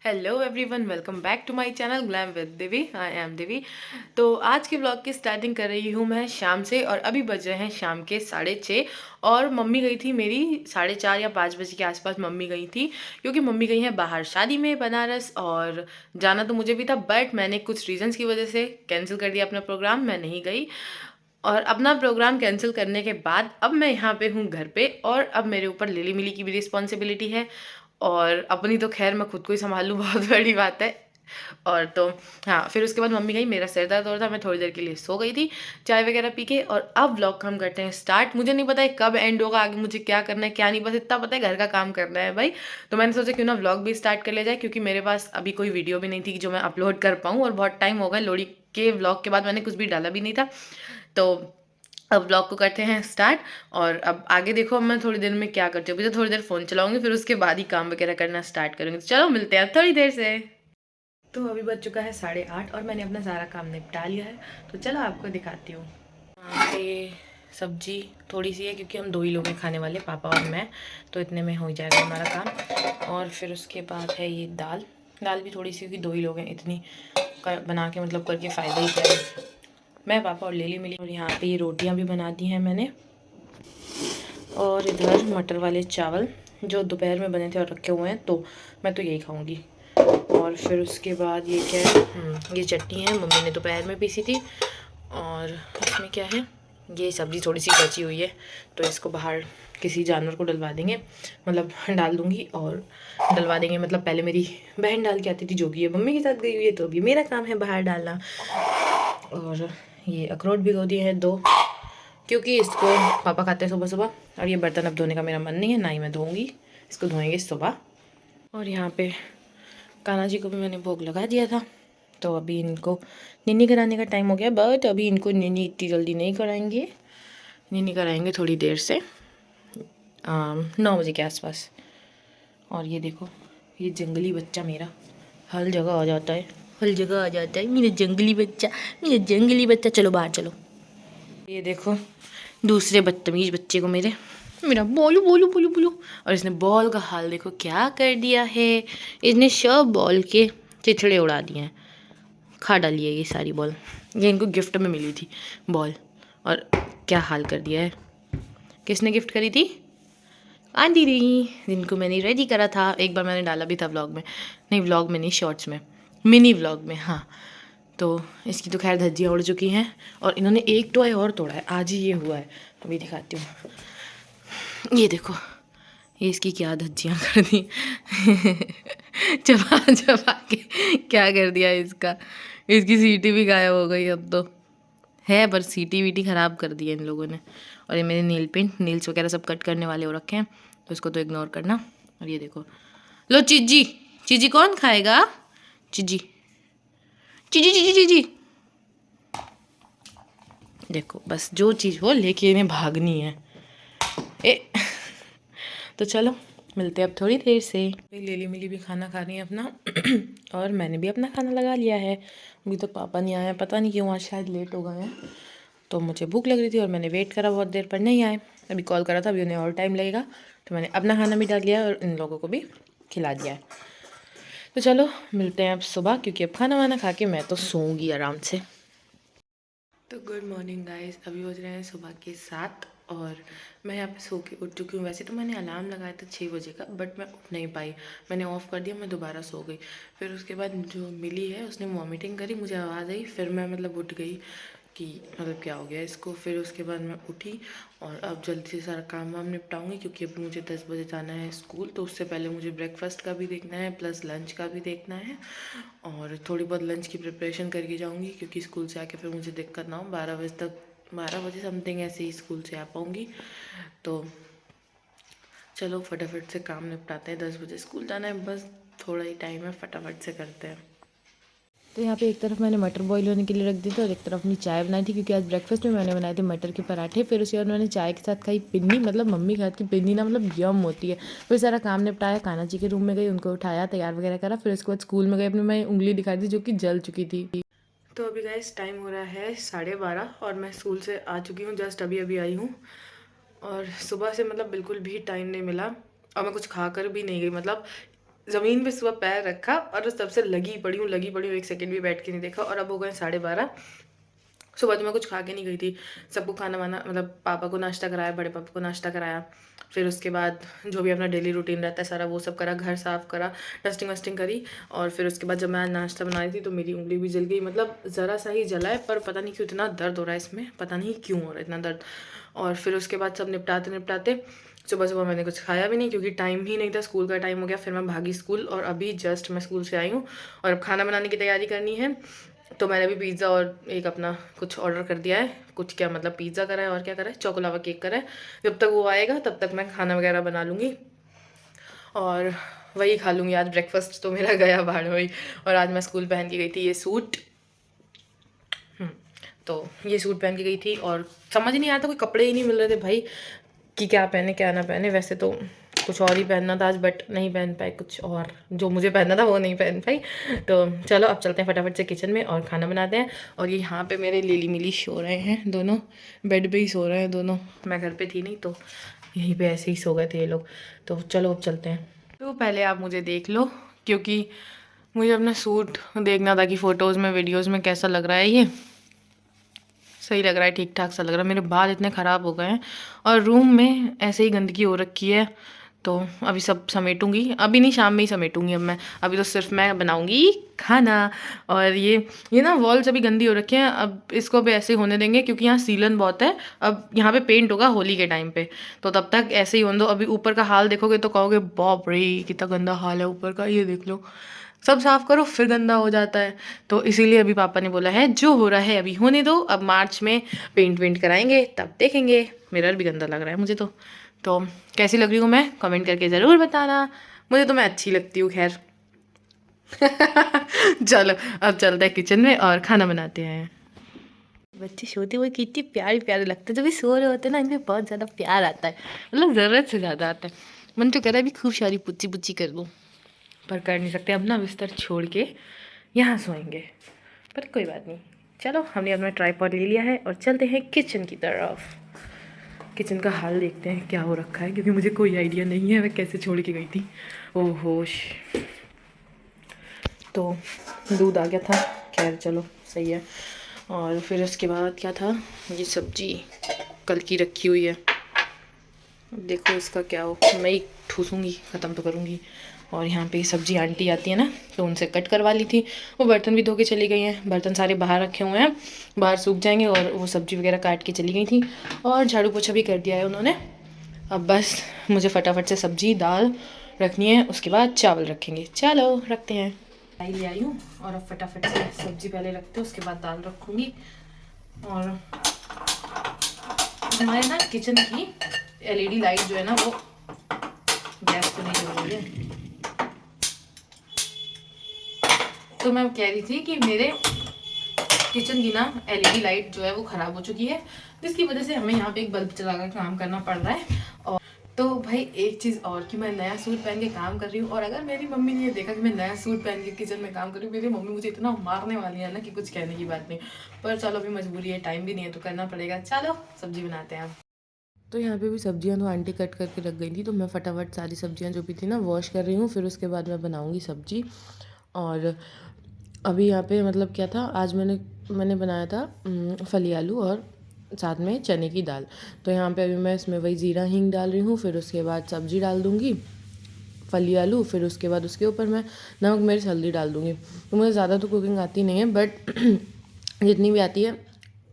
Hello everyone, welcome back to my channel glam with Devi. I am Devi. तो आज के blog की स्टार्टिंग कर रही हूँ मैं शाम से, और अभी बज रहे हैं शाम के 6:30। और मम्मी गई थी मेरी 4:30 या 5 बजे के आसपास मम्मी गई थी, क्योंकि मम्मी गई हैं बाहर शादी में बनारस। और जाना तो मुझे भी था, बट मैंने कुछ रीजंस की वजह से कैंसिल कर दिया अपना प्रोग्राम, मैं नहीं गई। और अपना प्रोग्राम कैंसिल करने के बाद अब मैं यहाँ पे हूँ घर पे, और अब मेरे ऊपर लिली मिली की भी रिस्पॉन्सिबिलिटी है। और अपनी तो खैर मैं खुद को ही संभाल लूँ, बहुत बड़ी बात है। और तो हाँ, फिर उसके बाद मम्मी गई, मेरा सिर दर्द हो रहा था, मैं थोड़ी देर के लिए सो गई थी चाय वगैरह पी के। और अब व्लॉग हम करते हैं स्टार्ट। मुझे नहीं पता है कब एंड होगा, आगे मुझे क्या करना है क्या नहीं, बस इतना पता है घर का काम करना है भाई। तो मैंने सोचा क्यों ना व्लॉग भी स्टार्ट कर लिया जाए, क्योंकि मेरे पास अभी कोई वीडियो भी नहीं थी जो मैं अपलोड कर पाऊँ, और बहुत टाइम हो गया लोहड़ी के व्लॉग के बाद मैंने कुछ भी डाला भी नहीं था। तो अब ब्लॉग को करते हैं स्टार्ट। और अब आगे देखो अब मैं थोड़ी देर में क्या करती हूँ। अभी तो थोड़ी देर फ़ोन चलाऊंगी, फिर उसके बाद ही काम वगैरह करना स्टार्ट करूँगी। तो चलो मिलते हैं अब थोड़ी देर से। तो अभी बज चुका है 8:30 और मैंने अपना सारा काम निपटा लिया है। तो चलो आपको दिखाती हूँ। यहाँ पे सब्जी थोड़ी सी है, क्योंकि हम 2 ही लोग हैं खाने वाले, पापा और मैं। तो इतने में हो जाएगा हमारा काम। और फिर उसके बाद है ये दाल। दाल भी थोड़ी सी, क्योंकि 2 ही लोग हैं, इतनी बना के मतलब करके फ़ायदा ही क्या है। मैं, पापा और लेली मिली। और यहाँ पे ये रोटियाँ भी बना दी हैं मैंने। और इधर मटर वाले चावल जो दोपहर में बने थे और रखे हुए हैं, तो मैं तो यही खाऊंगी। और फिर उसके बाद ये क्या है, ये चटनी है, मम्मी ने दोपहर में पीसी थी। और इसमें क्या है, ये सब्ज़ी थोड़ी सी बची हुई है, तो इसको बाहर किसी जानवर को डलवा देंगे, मतलब डाल दूँगी और डलवा देंगे। मतलब पहले मेरी बहन डाल के आती थी, जो कि ये मम्मी के साथ गई हुई है, तो अभी मेरा काम है बाहर डालना। और ये अखरोट भिगो दिए हैं 2, क्योंकि इसको पापा खाते हैं सुबह सुबह। और ये बर्तन अब धोने का मेरा मन नहीं है, ना ही मैं धोऊंगी, इसको धोएंगे सुबह। और यहाँ पे कान्हा जी को भी मैंने भोग लगा दिया था। तो अभी इनको नीनी कराने का टाइम हो गया, बट अभी इनको नीनी इतनी जल्दी नहीं कराएंगे, नीनी कराएंगे थोड़ी देर से, 9 बजे के आसपास। और ये देखो, ये जंगली बच्चा मेरा हर जगह आ जाता है, हर जगह आ जाता है मेरा जंगली बच्चा, मेरा जंगली बच्चा। चलो बाहर चलो। ये देखो दूसरे बदतमीज बच्चे को मेरा बोलू बोलू बोलू बोलू। और इसने बॉल का हाल देखो क्या कर दिया है। इसने सब बॉल के चिथड़े उड़ा दिए हैं, खा डाली है ये सारी बॉल। ये इनको गिफ्ट में मिली थी बॉल, और क्या हाल कर दिया है। किसने गिफ्ट करी थी? आंधी रही, जिनको मैंने रेडी करा था। एक बार मैंने डाला भी था व्लॉग में, नहीं व्लॉग में नहीं, शॉर्ट्स में, मिनी व्लॉग में, हाँ। तो इसकी तो खैर धज्जियाँ उड़ चुकी हैं, और इन्होंने एक टॉय और तोड़ा है, आज ही ये हुआ है। अभी दिखाती हूँ, ये देखो, ये इसकी क्या धज्जियाँ कर दी चबा चबा के क्या कर दिया इसका। इसकी सीटी भी गायब हो गई अब तो है, पर सीटी वीटी ख़राब कर दी है इन लोगों ने। और ये मेरे नेल पेंट, नेल्स वगैरह सब कट करने वाले हो रखे हैं, तो इसको तो इग्नोर करना। और ये देखो, लो चीजी, चीजी कौन खाएगा? चीजी चीजी चीजी चीजी, देखो बस जो चीज़ हो लेके इन्हें भागनी है। ए तो चलो मिलते हैं अब थोड़ी देर से। लेली मिली भी खाना खा रही है अपना और मैंने भी अपना खाना लगा लिया है। अभी तो पापा नहीं आया, पता नहीं क्यों, आज शायद लेट हो गए हैं। तो मुझे भूख लग रही थी और मैंने वेट करा बहुत देर पर, नहीं आए। अभी कॉल करा था, अभी उन्हें और टाइम लगेगा, तो मैंने अपना खाना भी डाल दिया और इन लोगों को भी खिला दिया है। तो चलो मिलते हैं अब सुबह, क्योंकि अब खाना वाना खा के मैं तो सोऊंगी आराम से। तो गुड मॉर्निंग गाइस, अभी बज रहे हैं सुबह के 7, और मैं यहाँ पे सो के उठ चुकी हूँ। वैसे तो मैंने अलार्म लगाया था 6 बजे का, बट मैं उठ नहीं पाई, मैंने ऑफ़ कर दिया, मैं दोबारा सो गई। फिर उसके बाद जो मिली है उसने वॉमिटिंग करी, मुझे आवाज़ आई, फिर मैं मतलब उठ गई कि मतलब क्या हो गया इसको। फिर उसके बाद मैं उठी और अब जल्दी से सारा काम वाम निपटाऊंगी, क्योंकि अभी मुझे 10 बजे जाना है स्कूल। तो उससे पहले मुझे ब्रेकफास्ट का भी देखना है, प्लस लंच का भी देखना है, और थोड़ी बहुत लंच की प्रिपरेशन करके जाऊंगी, क्योंकि स्कूल से आके फिर मुझे दिक्कत ना हो। 12 बजे तक, 12 बजे समथिंग ऐसे ही स्कूल से आ पाऊँगी। तो चलो फटाफट से काम निपटाते हैं, 10 बजे स्कूल जाना है, बस थोड़ा ही टाइम है, फटाफट से करते हैं। तो यहाँ पे एक तरफ मैंने मटर बॉईल होने के लिए रख दी थी, और एक तरफ अपनी चाय बनाई थी, क्योंकि आज ब्रेकफास्ट में मैंने बनाए थे मटर के पराठे। फिर उसके बाद मैंने चाय के साथ खाई पिन्नी, मतलब मम्मी के हाथ की पिन्नी ना, मतलब यम होती है। फिर सारा काम निपटाया, कान्हा जी के रूम में गई, उनको उठाया, तैयार वगैरह करा। फिर उसके बाद स्कूल में गई, अपनी मैं उंगली दिखाई थी जो कि जल चुकी थी। तो अभी गाइस टाइम हो रहा है 12:30, और मैं स्कूल से आ चुकी हूँ, जस्ट अभी अभी आई हूँ। और सुबह से मतलब बिल्कुल भी टाइम नहीं मिला, और मैं कुछ खा कर भी नहीं गई। मतलब ज़मीन पे सुबह पैर रखा और तब से लगी पड़ी हूँ, 1 सेकंड भी बैठ के नहीं देखा। और अब हो गए 12:30। सुबह तो मैं कुछ खा के नहीं गई थी, सबको खाना वाना मतलब पापा को नाश्ता कराया, बड़े पापा को नाश्ता कराया, फिर उसके बाद जो भी अपना डेली रूटीन रहता है सारा वो सब करा, घर साफ़ करा, डस्टिंग वस्टिंग करी। और फिर उसके बाद जब मैं नाश्ता बना रही थी तो मेरी उंगली भी जल गई, मतलब ज़रा सा ही जला है, पर पता नहीं क्यों इतना दर्द हो रहा है इसमें, पता नहीं क्यों हो रहा है इतना दर्द। और फिर उसके बाद सब निपटाते निपटाते सुबह सुबह मैंने कुछ खाया भी नहीं क्योंकि टाइम ही नहीं था, स्कूल का टाइम हो गया। फिर मैं भागी स्कूल और अभी जस्ट मैं स्कूल से आई हूँ और अब खाना बनाने की तैयारी करनी है। तो मैंने अभी पिज़्ज़ा और एक अपना कुछ ऑर्डर कर दिया है, कुछ क्या मतलब पिज़्ज़ा करा है और क्या करा है, चॉको केक करा है। जब तक वो आएगा तब तक मैं खाना वगैरह बना लूँगी और वही खा लूँगी। आज ब्रेकफास्ट तो मेरा गया भाड़ वही। और आज मैं स्कूल पहन के गई थी ये सूट, तो ये सूट पहन के गई थी और समझ नहीं आया था, कोई कपड़े ही नहीं मिल रहे थे भाई कि क्या पहने क्या ना पहने। वैसे तो कुछ और ही पहनना था आज, बट नहीं पहन पाए, कुछ और जो मुझे पहनना था वो नहीं पहन पाई। तो चलो अब चलते हैं फटाफट से किचन में और खाना बनाते हैं। और ये यहाँ पे मेरे लिली मिली सो रहे हैं, दोनों बेड पे ही सो रहे हैं दोनों। मैं घर पे थी नहीं तो यहीं पे ऐसे ही सो गए थे ये लोग। तो चलो अब चलते हैं। तो पहले आप मुझे देख लो क्योंकि मुझे अपना सूट देखना था कि फ़ोटोज़ में वीडियोज़ में कैसा लग रहा है। ये सही लग रहा है, ठीक ठाक सा लग रहा है। मेरे बाल इतने ख़राब हो गए हैं और रूम में ऐसे ही गंदगी हो रखी है, तो अभी सब समेटूंगी। अभी नहीं, शाम में ही समेटूंगी अब मैं। अभी तो सिर्फ मैं बनाऊंगी खाना। और ये ना वॉल्स अभी गंदी हो रखे हैं, अब इसको अभी ऐसे ही होने देंगे क्योंकि यहाँ सीलन बहुत है। अब यहाँ पे पेंट होगा होली के टाइम पे, तो तब तक ऐसे ही होने दो। अभी ऊपर का हाल देखोगे तो कहोगे बाप रे कितना गंदा हाल है ऊपर का, ये देख लो। सब साफ करो फिर गंदा हो जाता है, तो इसीलिए अभी पापा ने बोला है जो हो रहा है अभी होने दो, अब मार्च में पेंट वेंट कराएंगे तब देखेंगे। मिरर भी गंदा लग रहा है मुझे तो कैसी लग रही हूँ मैं कमेंट करके ज़रूर बताना। मुझे तो मैं अच्छी लगती हूँ खैर। चलो अब चलते हैं किचन में और खाना बनाते हैं। बच्चे सोते हुए कितने प्यारे प्यारे लगते हैं, जब भी सो रहे होते हैं ना इनमें बहुत ज़्यादा प्यार आता है, मतलब ज़रूरत से ज़्यादा आता है। मन तो कह रहा है अभी खूब सारी पुच्ची पुच्ची कर दूँ, पर कर नहीं सकते, अपना बिस्तर छोड़ के यहाँ सोएंगे। पर कोई बात नहीं, चलो हमने अपना ट्राइपॉड ले लिया है और चलते हैं किचन की तरफ। किचन का हाल देखते हैं क्या हो रखा है, क्योंकि मुझे कोई आइडिया नहीं है मैं कैसे छोड़ के गई थी। ओहो तो दूध आ गया था, खैर चलो सही है। और फिर उसके बाद क्या था, ये सब्जी कल की रखी हुई है, देखो इसका क्या हो, मैं ही ठूसूँगी, ख़त्म तो करूँगी। और यहाँ पे सब्जी आंटी आती है ना तो उनसे कट करवा ली थी। वो बर्तन भी धो के चली गई हैं, बर्तन सारे बाहर रखे हुए हैं, बाहर सूख जाएंगे। और वो सब्जी वगैरह काट के चली गई थी और झाड़ू पोछा भी कर दिया है उन्होंने। अब बस मुझे फटाफट से सब्जी दाल रखनी है, उसके बाद चावल रखेंगे। चलो रखते हैं। दाल ले आई हूँ और अब फटाफट से सब्जी पहले रखते हैं, उसके बाद दाल रखूँगी। और हमारे ना किचन की एलईडी लाइट जो है ना वो गैस तो नहीं हो रही है, तो मैं कह रही थी कि मेरे किचन की ना एलईडी लाइट जो है वो ख़राब हो चुकी है, जिसकी वजह से हमें यहाँ पे एक बल्ब चलाकर काम करना पड़ रहा है। और तो भाई एक चीज़ और कि मैं नया सूट पहन के काम कर रही हूँ, और अगर मेरी मम्मी ने ये देखा कि मैं नया सूट पहन के किचन में काम कर रही हूँ, मेरी मम्मी मुझे इतना मारने वाली है ना कि कुछ कहने की बात नहीं। पर चलो अभी मजबूरी है, टाइम भी नहीं है तो करना पड़ेगा। चलो सब्जी बनाते हैं। तो यहाँ पे भी सब्जियाँ तो आंटी कट करके रख गई थी, तो मैं फटाफट सारी सब्जियाँ जो भी थी ना वॉश कर रही हूँ, फिर उसके बाद मैं बनाऊँगी सब्जी। और अभी यहाँ पे मतलब क्या था, आज मैंने बनाया था फली आलू और साथ में चने की दाल। तो यहाँ पे अभी मैं इसमें वही ज़ीरा हींग डाल रही हूँ, फिर उसके बाद सब्ज़ी डाल दूँगी फली आलू, फिर उसके बाद उसके ऊपर मैं नमक मिर्च हल्दी डाल दूँगी। तो मुझे ज़्यादा तो कुकिंग आती नहीं है, बट जितनी भी आती है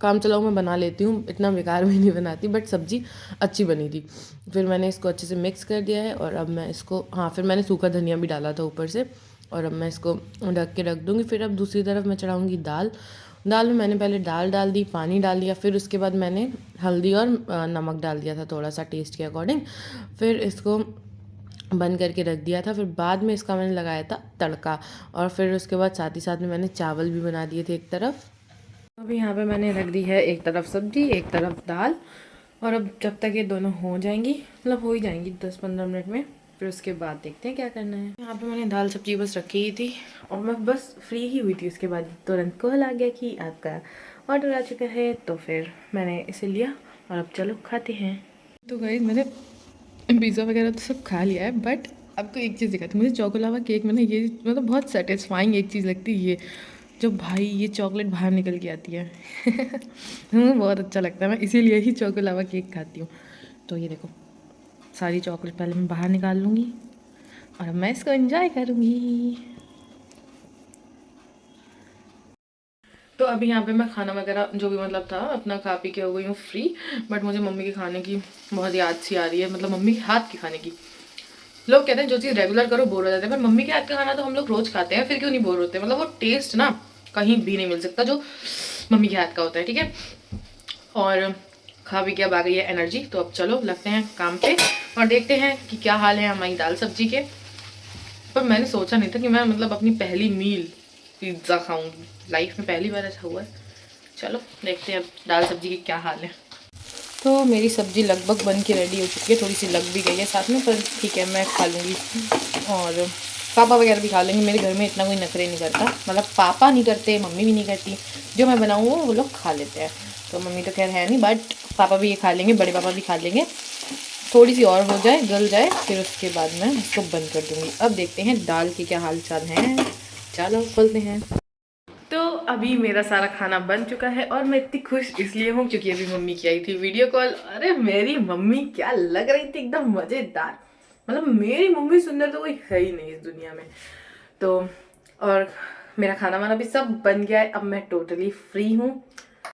काम चलाओ मैं बना लेती हूँ, इतना बेकार भी नहीं बनाती, बट सब्ज़ी अच्छी बनी थी। फिर मैंने इसको अच्छे से मिक्स कर दिया है और अब मैं इसको फिर मैंने सूखा धनिया भी डाला था ऊपर से, और अब मैं इसको ढक के रख दूँगी। फिर अब दूसरी तरफ मैं चढ़ाऊँगी दाल में मैंने पहले दाल डाल दी, पानी डाल दिया, फिर उसके बाद मैंने हल्दी और नमक डाल दिया था थोड़ा सा टेस्ट के अकॉर्डिंग। फिर इसको बंद करके रख दिया था। फिर बाद में इसका मैंने लगाया था तड़का, और फिर उसके बाद साथ ही साथ में मैंने चावल भी बना दिए थे एक तरफ। अभी यहाँ पे मैंने रख दी है एक तरफ सब्जी एक तरफ दाल, और अब जब तक ये दोनों हो जाएंगी, मतलब हो ही जाएंगी 10-15 मिनट में, फिर उसके बाद देखते हैं क्या करना है। यहाँ पे मैंने दाल सब्जी बस रखी ही थी और मैं बस फ्री ही हुई थी, उसके बाद तुरंत कॉल आ गया कि आपका ऑर्डर आ चुका है, तो फिर मैंने इसे लिया और अब चलो खाते हैं। तो गाइस मैंने पिज़्ज़ा वगैरह तो सब खा लिया है, बट आपको एक चीज़ दिखाती हूँ, मुझे चोको केक में ना ये मतलब बहुत सेटिस्फाइंग एक चीज़ लगती है ये, जब भाई ये चॉकलेट बाहर निकल के आती है मुझे बहुत अच्छा लगता है, मैं इसीलिए ही चोको केक खाती हूँ। तो ये देखो, सारी चॉकलेट पहले मैं बाहर निकाल लूँगी और मैं इसको एंजॉय करूँगी। तो अभी यहाँ पे मैं खाना वगैरह जो भी मतलब था अपना खा पी के हो गई हूँ फ्री। बट मुझे मम्मी के खाने की बहुत याद सी आ रही है, मतलब मम्मी के हाथ के खाने की। लोग कहते हैं जो चीज़ रेगुलर करो बोर हो जाते हैं, पर मम्मी के हाथ का खाना तो हम लोग रोज खाते हैं, फिर क्यों नहीं बोर होते। मतलब वो टेस्ट ना कहीं भी नहीं मिल सकता जो मम्मी के हाथ का होता है। ठीक है, और खा पी के अब आ गई है एनर्जी, तो अब चलो लगते हैं काम पे और देखते हैं कि क्या हाल है हमारी दाल सब्जी के। पर मैंने सोचा नहीं था कि मैं मतलब अपनी पहली मील पिज्ज़ा खाऊंगी, लाइफ में पहली बार ऐसा हुआ है। चलो देखते हैं अब दाल सब्जी की क्या हाल है। तो मेरी सब्ज़ी लगभग बन के रेडी हो चुकी है, थोड़ी सी लग भी गई है साथ में, पर ठीक है मैं खा लूँगी और पापा वगैरह भी खा लेंगे। मेरे घर में इतना कोई नखरे नहीं करता, मतलब पापा नहीं करते, मम्मी भी नहीं करती, जो मैं बनाऊँ वो लोग खा लेते हैं। तो मम्मी तो खैर है नहीं, बट पापा भी ये खा लेंगे, बड़े पापा भी खा लेंगे। थोड़ी सी और हो जाए, गल जाए, फिर उसके बाद मैं इसको बंद कर दूँगी। अब देखते हैं दाल के क्या हाल चाल हैं, चलो खोलते हैं। तो अभी मेरा सारा खाना बन चुका है और मैं इतनी खुश इसलिए हूँ क्योंकि अभी मम्मी की आई थी वीडियो कॉल। अरे मेरी मम्मी क्या लग रही थी, एकदम मज़ेदार। मतलब मेरी मम्मी सुंदर तो कोई है ही नहीं इस दुनिया में। तो और मेरा खाना वाना भी सब बन गया है, अब मैं टोटली फ्री हूँ।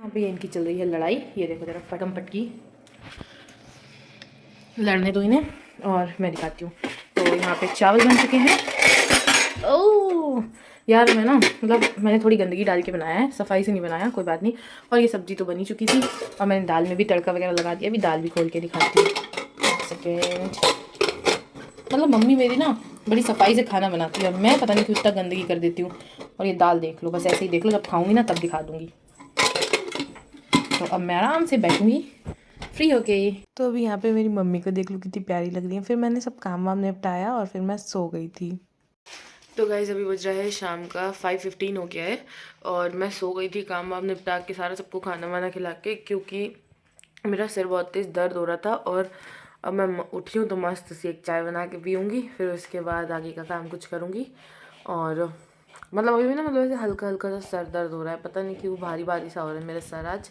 अभी इनकी चल रही है लड़ाई, ये देखो जरा पटम पटकी, लड़ने दो इन्हें और मैं दिखाती हूँ। तो यहाँ पे चावल बन चुके हैं। ओह यार, मैं ना मतलब मैंने थोड़ी गंदगी डाल के बनाया है, सफाई से नहीं बनाया, कोई बात नहीं। और ये सब्ज़ी तो बनी चुकी थी और मैंने दाल में भी तड़का वगैरह लगा दिया। अभी दाल भी खोल के दिखाती हूँ, सेकेंड। मतलब मम्मी मेरी ना बड़ी सफाई से खाना बनाती है, मैं पता नहीं क्यों इतना गंदगी कर देती हूँ। और ये दाल देख लो, बस ऐसे ही देख लो, जब खाऊंगी ना तब दिखा दूँगी। तो अब मैं आराम से बैठूँगी फ्री हो गई। तो अभी यहाँ पे मेरी मम्मी को देख लो कितनी प्यारी लग रही है। फिर मैंने सब काम वाम निपटाया और फिर मैं सो गई थी। तो गाइस अभी बज रहा है शाम का 5:15 हो गया है और मैं सो गई थी काम वाम निपटा के सारा, सबको खाना वाना खिला के, क्योंकि मेरा सिर बहुत तेज़ दर्द हो रहा था। और अब मैं उठी हूँ तो मस्त सी एक चाय बना के पीऊँगी, फिर उसके बाद आगे का काम कुछ करूँगी। और मतलब अभी भी ना मतलब ऐसे हल्का हल्का सा सर दर्द हो रहा है, पता नहीं क्यों भारी भारी सा हो रहा है मेरा सर आज।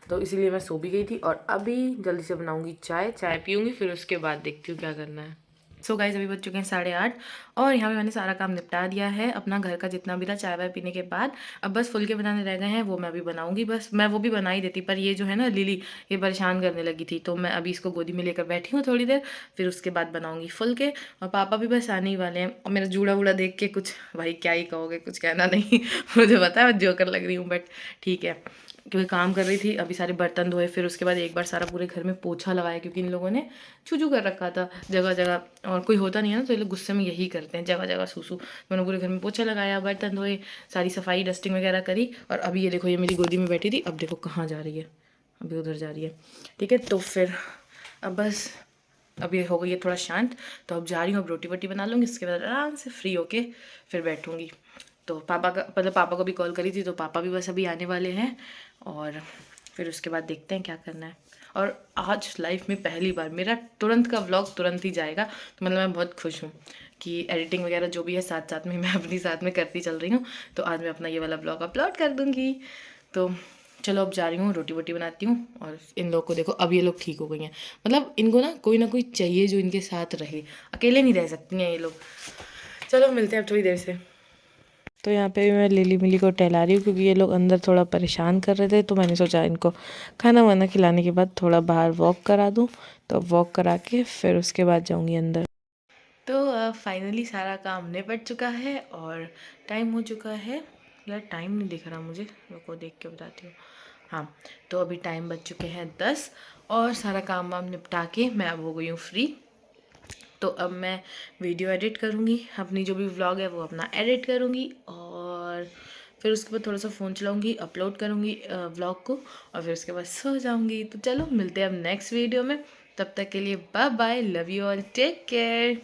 तो इसीलिए मैं सो भी गई थी और अभी जल्दी से बनाऊँगी चाय पीऊँगी, फिर उसके बाद देखती हूँ क्या करना है। सो गाइस अभी बज चुके हैं 8:30 और यहाँ पे मैंने सारा काम निपटा दिया है अपना घर का जितना भी था चाय वाय पीने के बाद। अब बस फुलके बनाने रह गए हैं, वो मैं भी बनाऊंगी। बस मैं वो भी बना ही देती, पर ये जो है ना लिली, ये परेशान करने लगी थी, तो मैं अभी इसको गोदी में लेकर बैठी हूँ थोड़ी देर, फिर उसके बाद बनाऊंगी फुलके। और पापा भी बस आने ही वाले हैं। और मेरा जूड़ा वूड़ा देख के कुछ भाई क्या ही कहोगे, कुछ कहना नहीं मुझे पता है मैं जोकर लग रही हूँ, बट ठीक है, क्योंकि काम कर रही थी। अभी सारे बर्तन धोए, फिर उसके बाद एक बार सारा पूरे घर में पोछा लगाया, क्योंकि इन लोगों ने छूछू कर रखा था जगह जगह, और कोई होता नहीं है ना, तो ये लोग गुस्से में यही करते हैं, जगह जगह सूसू। मैंने पूरे घर में पोछा लगाया, बर्तन धोए, सारी सफाई डस्टिंग वगैरह करी। और अभी ये देखो, ये मेरी गोदी में बैठी थी, अब देखो कहाँ जा रही है, अभी उधर जा रही है। ठीक है, तो फिर अब बस अब ये हो गई है थोड़ा शांत, तो अब जा रही हूँ, अब रोटी वोटी बना लूँगी, उसके बाद आराम से फ्री होके फिर बैठूँगी। तो पापा का मतलब पापा को भी कॉल करी थी, तो पापा भी बस अभी आने वाले हैं और फिर उसके बाद देखते हैं क्या करना है। और आज लाइफ में पहली बार मेरा तुरंत का व्लॉग तुरंत ही जाएगा, तो मतलब मैं बहुत खुश हूँ कि एडिटिंग वगैरह जो भी है साथ साथ में मैं अपनी साथ में करती चल रही हूँ। तो आज मैं अपना ये वाला व्लॉग अपलोड कर दूँगी। तो चलो अब जा रही हूँ, रोटी वोटी बनाती हूँ। और इन लोग को देखो, अब ये लोग ठीक हो गई हैं, मतलब इनको ना कोई चाहिए जो इनके साथ रहे, अकेले नहीं रह सकती हैं ये लोग। चलो मिलते हैं अब थोड़ी देर से। तो यहाँ पे भी मैं लिली मिली को टहला रही हूँ, क्योंकि ये लोग अंदर थोड़ा परेशान कर रहे थे, तो मैंने सोचा इनको खाना वाना खिलाने के बाद थोड़ा बाहर वॉक करा दूँ। तो वॉक करा के फिर उसके बाद जाऊँगी अंदर। तो फाइनली सारा काम निपट चुका है और टाइम हो चुका है, यार टाइम नहीं दिख रहा मुझे, रुको देख के बताती हूँ। हाँ, तो अभी टाइम बज चुके हैं 10 और सारा काम वाम निपटा के मैं अब हो गई हूँ फ्री। तो अब मैं वीडियो एडिट करूँगी, अपनी जो भी व्लॉग है वो अपना एडिट करूँगी और फिर उसके बाद थोड़ा सा फ़ोन चलाऊँगी, अपलोड करूँगी व्लॉग को और फिर उसके बाद सो जाऊँगी। तो चलो मिलते हैं अब नेक्स्ट वीडियो में, तब तक के लिए bye bye, love you all, take care.